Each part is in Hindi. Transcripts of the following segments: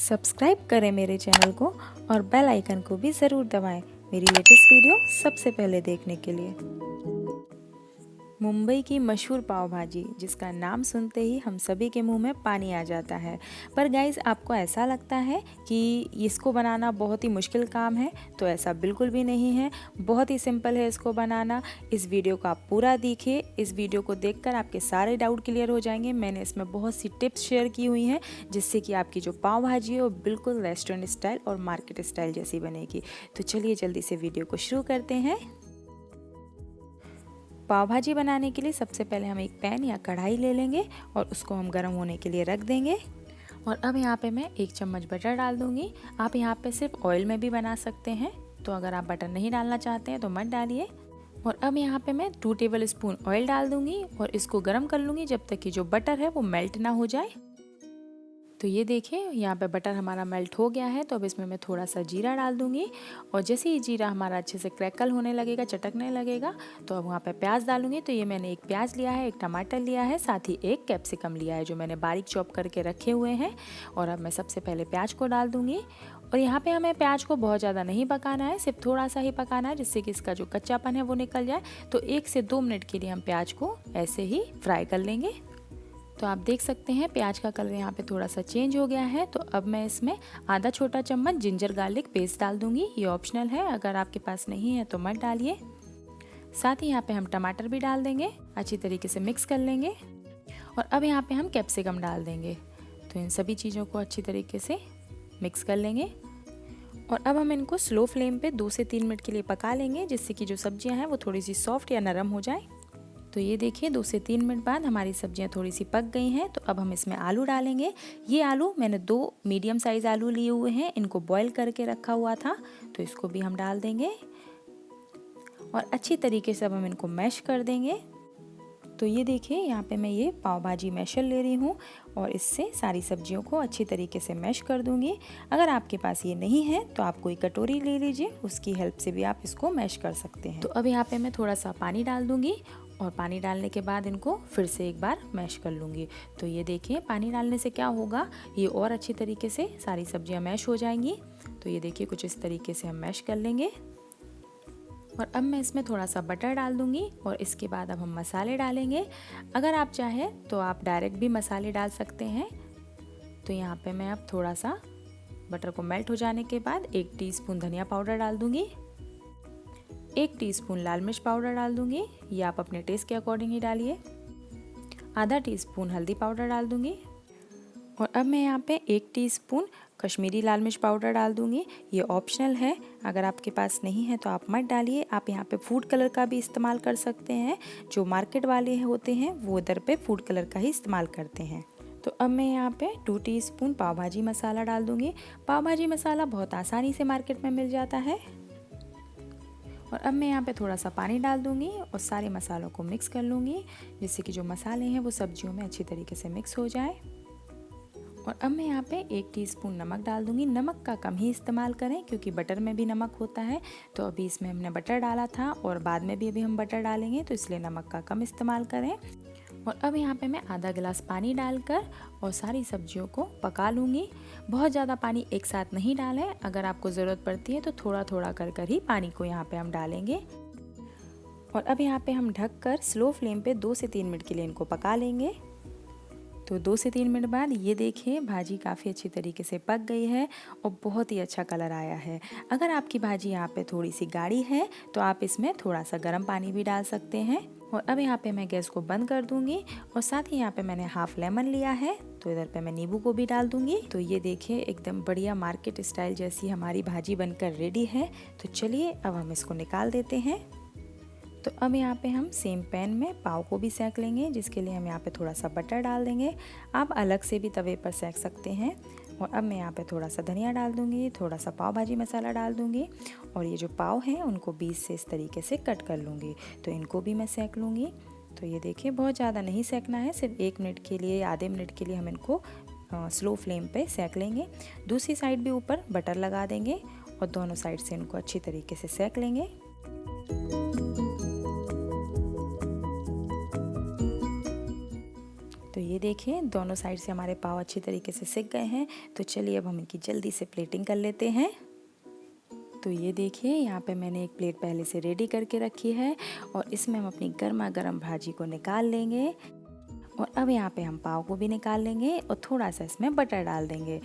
सब्सक्राइब करें मेरे चैनल को और बेल आइकन को भी ज़रूर दबाएं मेरी लेटेस्ट वीडियो सबसे पहले देखने के लिए। मुंबई की मशहूर पाव भाजी, जिसका नाम सुनते ही हम सभी के मुंह में पानी आ जाता है। पर गाइस, आपको ऐसा लगता है कि इसको बनाना बहुत ही मुश्किल काम है? तो ऐसा बिल्कुल भी नहीं है, बहुत ही सिंपल है इसको बनाना। इस वीडियो को आप पूरा देखिए, इस वीडियो को देखकर आपके सारे डाउट क्लियर हो जाएंगे। मैंने इसमें बहुत सी टिप्स शेयर की हुई हैं जिससे कि आपकी जो पाव भाजी है वो बिल्कुल रेस्टोरेंट स्टाइल और मार्केट स्टाइल जैसी बनेगी। तो चलिए जल्दी से वीडियो को शुरू करते हैं। पाव भाजी बनाने के लिए सबसे पहले हम एक पैन या कढ़ाई ले लेंगे और उसको हम गर्म होने के लिए रख देंगे। और अब यहाँ पे मैं 1 चम्मच बटर डाल दूँगी। आप यहाँ पे सिर्फ ऑयल में भी बना सकते हैं, तो अगर आप बटर नहीं डालना चाहते हैं तो मत डालिए। और अब यहाँ पे मैं 2 टेबल स्पून ऑयल डाल दूँगी और इसको गर्म कर लूँगी जब तक कि जो बटर है वो मेल्ट ना हो जाए। तो ये देखिए, यहाँ पे बटर हमारा मेल्ट हो गया है। तो अब इसमें मैं थोड़ा सा जीरा डाल दूँगी और जैसे ही जीरा हमारा अच्छे से क्रैकल होने लगेगा, चटकने लगेगा, तो अब वहाँ पे प्याज डालूँगी। तो ये मैंने 1 प्याज लिया है, 1 टमाटर लिया है, साथ ही 1 कैप्सिकम लिया है जो मैंने बारीक चॉप करके रखे हुए हैं। और अब मैं सबसे पहले प्याज को डाल दूँगी। और यहाँ पे हमें प्याज को बहुत ज़्यादा नहीं पकाना है, सिर्फ थोड़ा सा ही पकाना है जिससे कि इसका जो कच्चापन है वो निकल जाए। तो 1 से 2 मिनट के लिए हम प्याज को ऐसे ही फ्राई कर लेंगे। तो आप देख सकते हैं प्याज का कलर यहाँ पे थोड़ा सा चेंज हो गया है। तो अब मैं इसमें आधा छोटा चम्मच जिंजर गार्लिक पेस्ट डाल दूंगी। ये ऑप्शनल है, अगर आपके पास नहीं है तो मत डालिए। साथ ही यहाँ पे हम टमाटर भी डाल देंगे, अच्छी तरीके से मिक्स कर लेंगे। और अब यहाँ पे हम कैप्सिकम डाल देंगे। तो इन सभी चीज़ों को अच्छी तरीके से मिक्स कर लेंगे। और अब हम इनको स्लो फ्लेम पे 2 से 3 मिनट के लिए पका लेंगे जिससे कि जो सब्जियाँ हैं वो थोड़ी सी सॉफ्ट या नरम हो जाए। तो ये देखिए 2 से 3 मिनट बाद हमारी सब्जियां थोड़ी सी पक गई हैं। तो अब हम इसमें आलू डालेंगे। ये आलू मैंने 2 मीडियम साइज़ आलू लिए हुए हैं, इनको बॉईल करके रखा हुआ था, तो इसको भी हम डाल देंगे और अच्छी तरीके से अब हम इनको मैश कर देंगे। तो ये देखिए, यहाँ पे मैं ये पाव भाजी मैशर ले रही हूँ और इससे सारी सब्जियों को अच्छी तरीके से मैश कर दूँगी। अगर आपके पास ये नहीं है तो आप कोई कटोरी ले लीजिए, उसकी हेल्प से भी आप इसको मैश कर सकते हैं। तो अब यहाँ पे मैं थोड़ा सा पानी डाल दूँगी और पानी डालने के बाद इनको फिर से एक बार मैश कर लूँगी। तो ये देखिए, पानी डालने से क्या होगा, ये और अच्छी तरीके से सारी सब्जियाँ मैश हो जाएंगी। तो ये देखिए, कुछ इस तरीके से हम मैश कर लेंगे। और अब मैं इसमें थोड़ा सा बटर डाल दूँगी और इसके बाद अब हम मसाले डालेंगे। अगर आप चाहें तो आप डायरेक्ट भी मसाले डाल सकते हैं। तो यहाँ पे मैं अब थोड़ा सा बटर को मेल्ट हो जाने के बाद 1 टीस्पून धनिया पाउडर डाल दूँगी, 1 टीस्पून लाल मिर्च पाउडर डाल दूँगी, ये आप अपने टेस्ट के अकॉर्डिंग ही डालिए। आधा टीस्पून हल्दी पाउडर डाल दूँगी। और अब मैं यहाँ पे 1 टीस्पून कश्मीरी लाल मिर्च पाउडर डाल दूँगी। ये ऑप्शनल है, अगर आपके पास नहीं है तो आप मत डालिए। आप यहाँ पे फूड कलर का भी इस्तेमाल कर सकते हैं। जो मार्केट वाले होते हैं वो इधर पे फूड कलर का ही इस्तेमाल करते हैं। तो अब मैं यहाँ पे 2 टीस्पून पाव भाजी मसाला डाल दूँगी। पाव भाजी मसाला बहुत आसानी से मार्केट में मिल जाता है। और अब मैं यहाँ पे थोड़ा सा पानी डाल दूँगी और सारे मसालों को मिक्स कर लूँगी जिससे कि जो मसाले हैं वो सब्जियों में अच्छी तरीके से मिक्स हो जाए। और अब मैं यहाँ पे 1 टीस्पून नमक डाल दूँगी। नमक का कम ही इस्तेमाल करें क्योंकि बटर में भी नमक होता है। तो अभी इसमें हमने बटर डाला था और बाद में भी अभी हम बटर डालेंगे, तो इसलिए नमक का कम इस्तेमाल करें। और अब यहाँ पे मैं आधा गिलास पानी डालकर और सारी सब्जियों को पका लूँगी। बहुत ज़्यादा पानी एक साथ नहीं डालें, अगर आपको ज़रूरत पड़ती है तो थोड़ा थोड़ा कर ही पानी को यहाँ पे हम डालेंगे। और अब यहाँ पे हम ढककर स्लो फ्लेम पे 2 से 3 मिनट के लिए इनको पका लेंगे। तो 2 से 3 मिनट बाद ये देखिए, भाजी काफ़ी अच्छी तरीके से पक गई है और बहुत ही अच्छा कलर आया है। अगर आपकी भाजी यहाँ पे थोड़ी सी गाढ़ी है तो आप इसमें थोड़ा सा गर्म पानी भी डाल सकते हैं। और अब यहाँ पे मैं गैस को बंद कर दूँगी और साथ ही यहाँ पे मैंने हाफ लेमन लिया है, तो इधर पे मैं नींबू को भी डाल दूँगी। तो ये देखिए, एकदम बढ़िया मार्केट स्टाइल जैसी हमारी भाजी बनकर रेडी है। तो चलिए अब हम इसको निकाल देते हैं। तो अब यहाँ पे हम सेम पैन में पाव को भी सेक लेंगे, जिसके लिए हम यहाँ पे थोड़ा सा बटर डाल देंगे। आप अलग से भी तवे पर सेक सकते हैं। और अब मैं यहाँ पे थोड़ा सा धनिया डाल दूँगी, थोड़ा सा पाव भाजी मसाला डाल दूँगी और ये जो पाव हैं उनको बीच से इस तरीके से कट कर लूँगी। तो इनको भी मैं सेक लूँगी। तो ये देखिए, बहुत ज़्यादा नहीं सेकना है, सिर्फ 1 मिनट के लिए, आधे मिनट के लिए हम इनको स्लो फ्लेम पे सेक लेंगे। दूसरी साइड भी ऊपर बटर लगा देंगे और दोनों साइड से इनको अच्छी तरीके से सेक लेंगे। तो तो ये देखिए दोनों साइड से हमारे पाव अच्छी तरीके से सिक गए हैं। तो चलिए अब हम इनकी जल्दी से प्लेटिंग कर लेते हैं। तो ये देखिए यहाँ पे मैंने एक प्लेट पहले से रेडी करके रखी है और इसमें हम अपनी गर्मा गर्म भाजी को निकाल लेंगे। और अब यहाँ पे हम पाव को भी निकाल लेंगे और थोड़ा सा इसमें बटर डाल देंगे।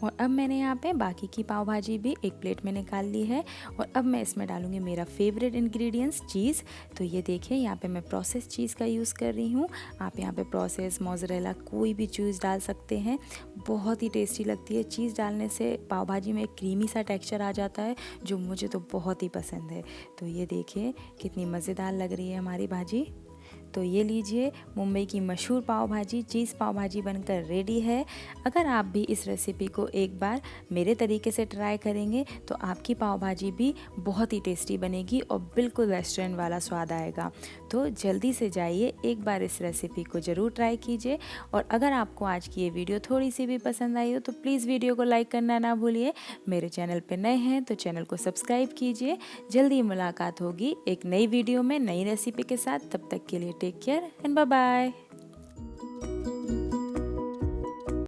और अब मैंने यहाँ पे बाकी की पाव भाजी भी एक प्लेट में निकाल ली है। और अब मैं इसमें डालूँगी मेरा फेवरेट इंग्रेडिएंट्स चीज़। तो ये देखिए यहाँ पे मैं प्रोसेस चीज़ का यूज़ कर रही हूँ। आप यहाँ पे प्रोसेस मोज़रेला कोई भी चीज़ डाल सकते हैं, बहुत ही टेस्टी लगती है। चीज़ डालने से पाव भाजी में एक क्रीमी सा टेक्सचर आ जाता है जो मुझे तो बहुत ही पसंद है। तो ये देखिए कितनी मज़ेदार लग रही है हमारी भाजी। तो ये लीजिए मुंबई की मशहूर पाव भाजी, चीज़ पाव भाजी बनकर रेडी है। अगर आप भी इस रेसिपी को एक बार मेरे तरीके से ट्राई करेंगे तो आपकी पाव भाजी भी बहुत ही टेस्टी बनेगी और बिल्कुल रेस्टोरेंट वाला स्वाद आएगा। तो जल्दी से जाइए एक बार इस रेसिपी को ज़रूर ट्राई कीजिए। और अगर आपको आज की ये वीडियो थोड़ी सी भी पसंद आई हो तो प्लीज़ वीडियो को लाइक करना ना भूलिए। मेरे चैनल पर नए हैं तो चैनल को सब्सक्राइब कीजिए। जल्दी मुलाकात होगी एक नई वीडियो में नई रेसिपी के साथ। तब तक के लिए take care and bye bye.